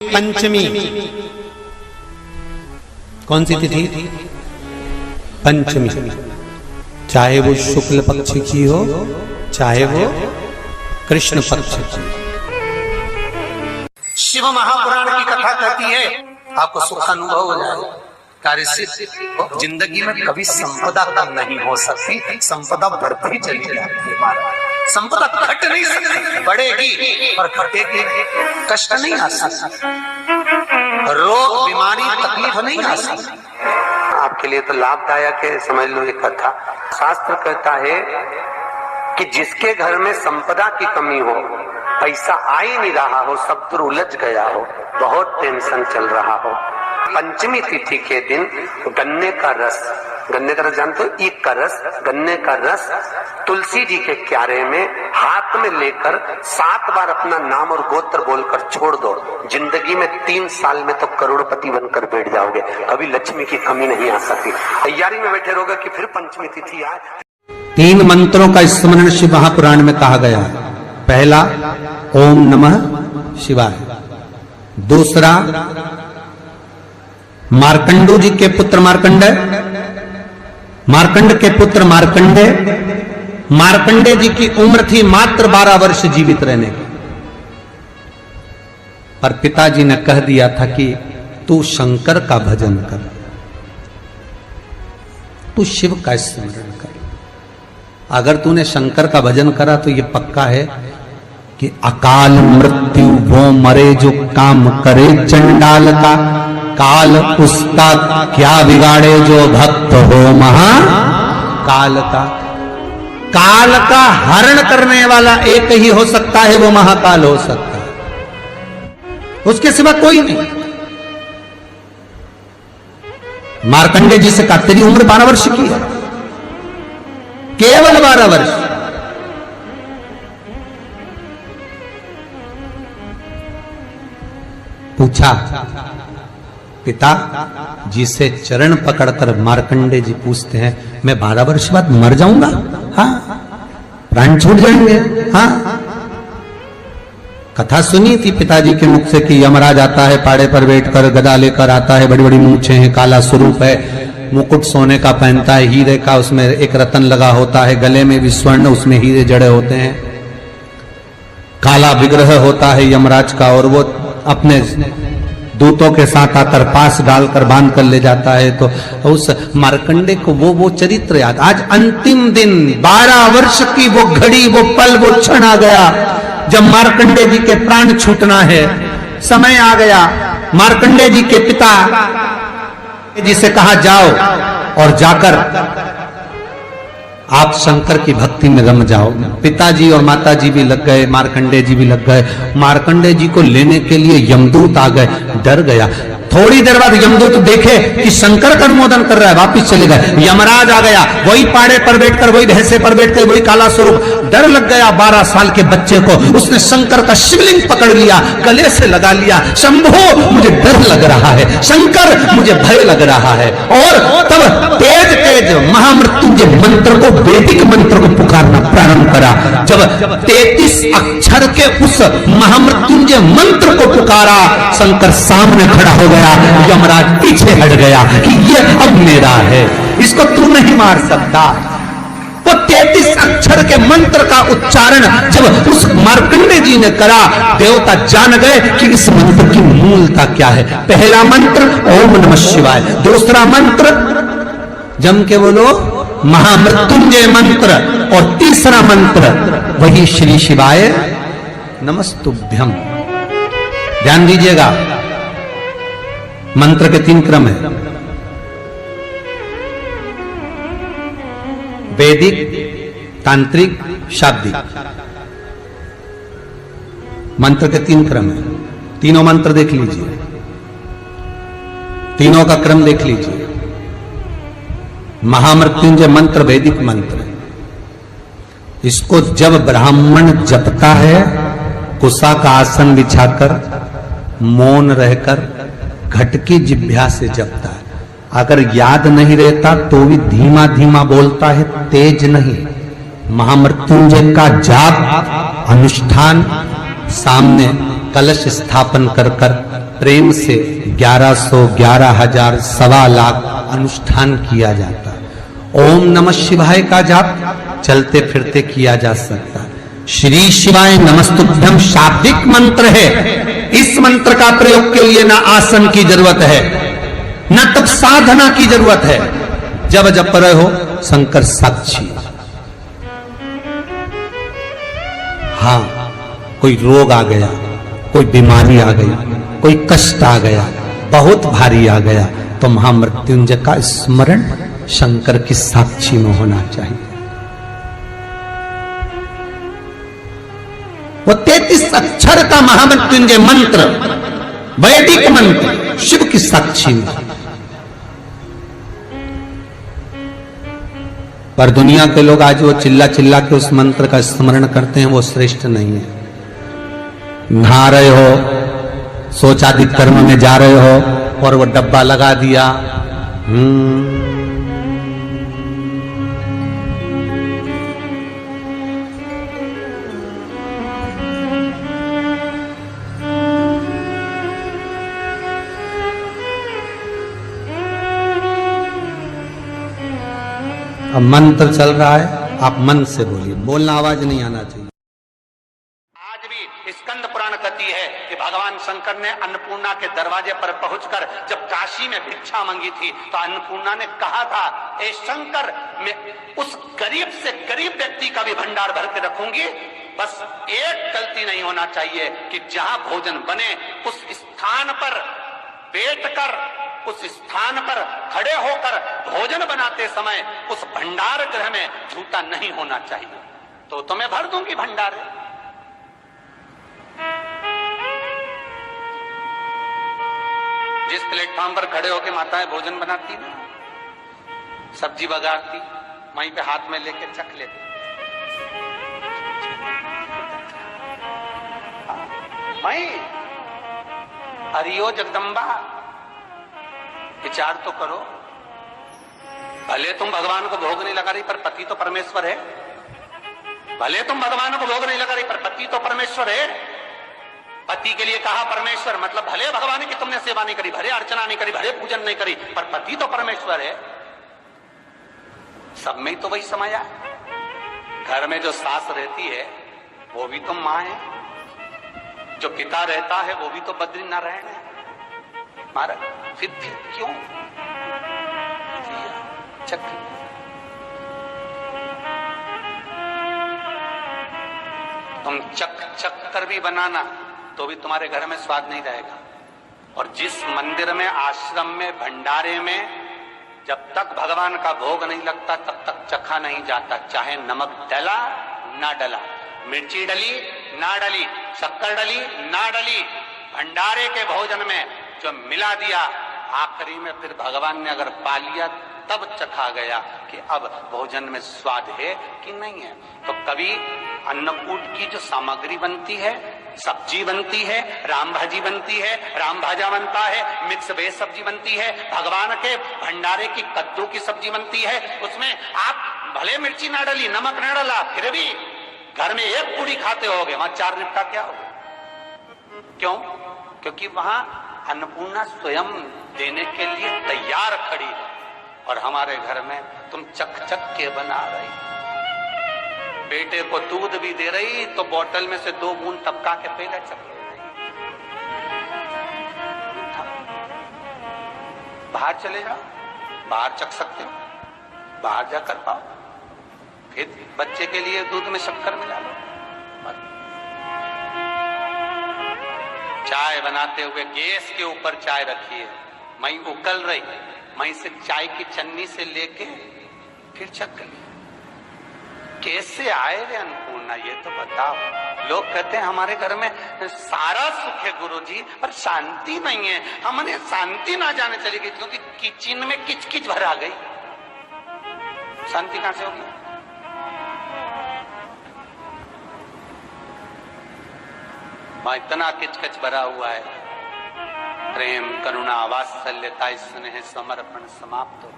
पंचमी कौन सी तिथि? पंचमी। चाहे वो शुक्ल पक्ष की हो चाहे वो कृष्ण पक्ष की। शिव महापुराण की कथा कहती है आपको सुख अनुभव हो जाए। कार्य सिद्ध। जिंदगी में कभी संपदा कम नहीं हो सकती, संपदा बढ़ती चली जाती है। संपदा घट नहीं सकती, बढ़ेगी और घटेगी। कष्ट नहीं आ सकता, रोग बीमारी तकलीफ नहीं आ सकती। आपके लिए तो लाभदायक है, समझ लो ये कथा। शास्त्र कहता है कि जिसके घर में संपदा की कमी हो, पैसा आ ही नहीं रहा हो, सब दूर उलझ गया हो, बहुत टेंशन चल रहा हो, पंचमी तिथि के दिन गन्ने का रस जानते हो? ईख का रस, गन्ने का रस तुलसी जी के क्यारे में हाथ में लेकर 7 बार अपना नाम और गोत्र बोलकर छोड़ दो। जिंदगी में 3 साल में तो करोड़पति बनकर बैठ जाओगे, कभी लक्ष्मी की कमी नहीं आ सकती। तैयारी में बैठे रहोगे कि फिर पंचमी तिथि आए। 3 मंत्रों का स्मरण शिव महापुराण में कहा गया। पहला ओम नमः शिवाय, दूसरा मार्कंडू जी के पुत्र मार्कंड के पुत्र मार्कंडे जी की उम्र थी मात्र 12 वर्ष जीवित रहने की, पर पिताजी ने कह दिया था कि तू शंकर का भजन कर, तू शिव का स्मरण कर। अगर तूने शंकर का भजन करा तो ये पक्का है कि अकाल मृत्यु वो मरे जो काम करे चंडाल का, काल उसका क्या बिगाड़े जो भक्त हो महाकाल का। काल का हरण करने वाला एक ही हो सकता है, वो महाकाल हो सकता है, उसके सिवा कोई नहीं। मार्कंडे जी से कहा तेरी उम्र 12 वर्ष की है, केवल 12 वर्ष। पूछा पिता जी से चरण पकड़कर मार्कंडे जी पूछते हैं मैं 12 वर्ष बाद मर जाऊंगा? हाँ, प्राण छूट जाएंगे। हाँ, कथा सुनी थी पिताजी के मुख से कि यमराज आता है, पाड़े पर बैठकर गदा लेकर आता है, बड़ी बड़ी मूंछें हैं, काला स्वरूप है, मुकुट सोने का पहनता है, हीरे का, उसमें एक रतन लगा होता है, गले में भी स्वर्ण, उसमें हीरे जड़े होते हैं, काला विग्रह होता है यमराज का, और वो अपने दूतों के साथ आकर पास डालकर बांध कर ले जाता है। तो उस मार्कंडे को वो चरित्र याद। आज अंतिम दिन 12 वर्ष की वो घड़ी, वो पल, वो क्षण आ गया जब मार्कंडे जी के प्राण छूटना है। समय आ गया। मार्कंडे जी के पिता जी से कहा जाओ और जाकर आप शंकर की भक्ति में रम जाओ। पिताजी और माताजी भी लग गए, मार्कंडे जी भी लग गए। मार्कंडे जी को लेने के लिए यमदूत आ गए, डर गया। थोड़ी देर बाद यमदूत देखे कि शंकर का अनुमोदन कर रहा है, वापिस चले गए। यमराज आ गया, वही पाड़े पर बैठकर, वही भैंसे पर बैठकर, वही काला स्वरूप। डर लग गया 12 साल के बच्चे को। उसने शंकर का शिवलिंग पकड़ लिया, गले से लगा लिया, शंभो मुझे डर लग रहा है, शंकर मुझे भय लग रहा है। और तब तेज तेज महामृत्युंजय मंत्र को, वैदिक मंत्र को पुकारना प्रारंभ करा। जब 33 अक्षर के उस महामृत्युंजय मंत्र को पुकारा, शंकर सामने खड़ा हो गया। यमराज पीछे हट गया कि ये अब मेरा है, इसको तू नहीं मार सकता। वो 33 अक्षर के मंत्र का उच्चारण जब उस मार्कंडे जी ने करा, देवता जान गए कि इस मंत्र की मूलता क्या है। पहला मंत्र ओम नमः शिवाय, दूसरा मंत्र जम के बोलो महामृत्युंजय मंत्र, और तीसरा मंत्र वही श्री शिवाय नमस्तुभ्यम। ध्यान दीजिएगा, मंत्र के 3 क्रम है, वैदिक, तांत्रिक, शाब्दिक। मंत्र के 3 क्रम है। तीनों मंत्र देख लीजिए, तीनों का क्रम देख लीजिए। महामृत्युंजय मंत्र वैदिक मंत्र, इसको जब ब्राह्मण जपता है, कुशा का आसन बिछाकर, मौन रहकर, घट की जिह्वा से जपता है। अगर याद नहीं रहता तो भी धीमा धीमा बोलता है, तेज नहीं। महामृत्युंजय का जाप अनुष्ठान, सामने कलश स्थापन कर कर प्रेम से 1100, 11,000, 1,25,00,000 अनुष्ठान किया जाता है। ओम नमः शिवाय का जाप चलते फिरते किया जा सकता है। श्री शिवाय नमस्तुभ्यम शाब्दिक मंत्र है। इस मंत्र का प्रयोग के लिए ना आसन की जरूरत है, ना तब साधना की जरूरत है। जब जप रहे हो शंकर साक्षी। हाँ, कोई रोग आ गया, कोई बीमारी आ गई, कोई कष्ट आ गया, बहुत भारी आ गया, तो महामृत्युंजय का स्मरण शंकर की साक्षी में होना चाहिए। वो 33 अक्षर का महामृत्युंजय मंत्र, वैदिक मंत्र, शिव की साक्षी में। पर दुनिया के लोग आज वो चिल्ला चिल्ला के उस मंत्र का स्मरण करते हैं, वो श्रेष्ठ नहीं है। नहा रहे हो, सोचादि कर्म में जा रहे हो और वो डब्बा लगा दिया, अब मंत्र चल रहा है, आप मन से बोलिए, बोलना आवाज नहीं आना चाहिए। आज भी स्कंद पुराण कहती है कि भगवान शंकर ने अन्नपूर्णा के दरवाजे पर पहुंचकर जब काशी में भिक्षा मांगी थी तो अन्नपूर्णा ने कहा था, ए शंकर, मैं उस गरीब से गरीब व्यक्ति का भी भंडार भर के रखूंगी, बस एक गलती नहीं होना चाहिए कि जहां भोजन बने उस स्थान पर बैठकर, उस स्थान पर खड़े होकर भोजन बनाते समय उस भंडार गृह में जूता नहीं होना चाहिए। तो तुम्हें भर दूंगी भंडार। जिस प्लेटफॉर्म पर खड़े होकर माताएं भोजन बनाती ना, सब्जी बघारती, वहीं पे हाथ में लेके चख लेती। मई हरियो जगदम्बा, विचार तो करो। भले तुम भगवान को भोग नहीं लगा रही, पर पति तो परमेश्वर है। भले तुम भगवान को भोग नहीं लगा रही, पर पति तो परमेश्वर है। पति के लिए कहा परमेश्वर, मतलब भले भगवान की तुमने सेवा नहीं करी, भले अर्चना नहीं करी, भले पूजन नहीं करी, पर पति तो परमेश्वर है। सब में ही तो वही समाया। घर में जो सास रहती है वो भी तो मां है, जो पिता रहता है वो भी तो बद्रीनारायण है। महाराज फिर क्यों चक तुम चक कर भी बनाना तो भी तुम्हारे घर में स्वाद नहीं रहेगा। और जिस मंदिर में, आश्रम में, भंडारे में जब तक भगवान का भोग नहीं लगता तब तक चखा नहीं जाता, चाहे नमक डला ना डला, मिर्ची डली ना डली, शक्कर डली ना डली, भंडारे के भोजन में जो मिला दिया, आखिरी में फिर भगवान ने अगर पा लिया तब चखा गया कि अब भोजन में स्वाद है कि नहीं है। तो कभी अन्नकूट की जो सामग्री बनती है, सब्जी बनती है, राम भाजी बनती है, राम भाजा बनता है, मिक्स वेज सब्जी बनती है, भगवान के भंडारे की कद्दू की सब्जी बनती है, उसमें आप भले मिर्ची ना डली, नमक ना डला, फिर भी घर में एक पूरी खाते होगे, वहां 4 निपटा क्या होगा? क्यों? क्योंकि वहां अन्नपूर्णा स्वयं देने के लिए तैयार खड़ी है। और हमारे घर में तुम चक चक के बना रही, बेटे को दूध भी दे रही तो बोतल में से 2 बूंद टपका के पहले चक ले रही। बाहर चले जाओ, बाहर चख सकते हो, बाहर जा कर पाओ, फिर बच्चे के लिए दूध में शक्कर मिला लो। चाय बनाते हुए गैस के ऊपर चाय रखी है, मई उकल रही, मई से चाय की चन्नी से लेके फिर चख गई। कैसे आए रे अन्नपूर्णा, ये तो बताओ। लोग कहते हैं हमारे घर में सारा सुख है गुरुजी, पर शांति नहीं है। हमने शांति ना जाने चली गई क्योंकि किचन में किच किच भर आ गई। शांति कहां से होगी? वहां इतना किचकिच भरा हुआ है, प्रेम, करुणा, वात्सल्यता, स्नेह, समर्पण समाप्त हो।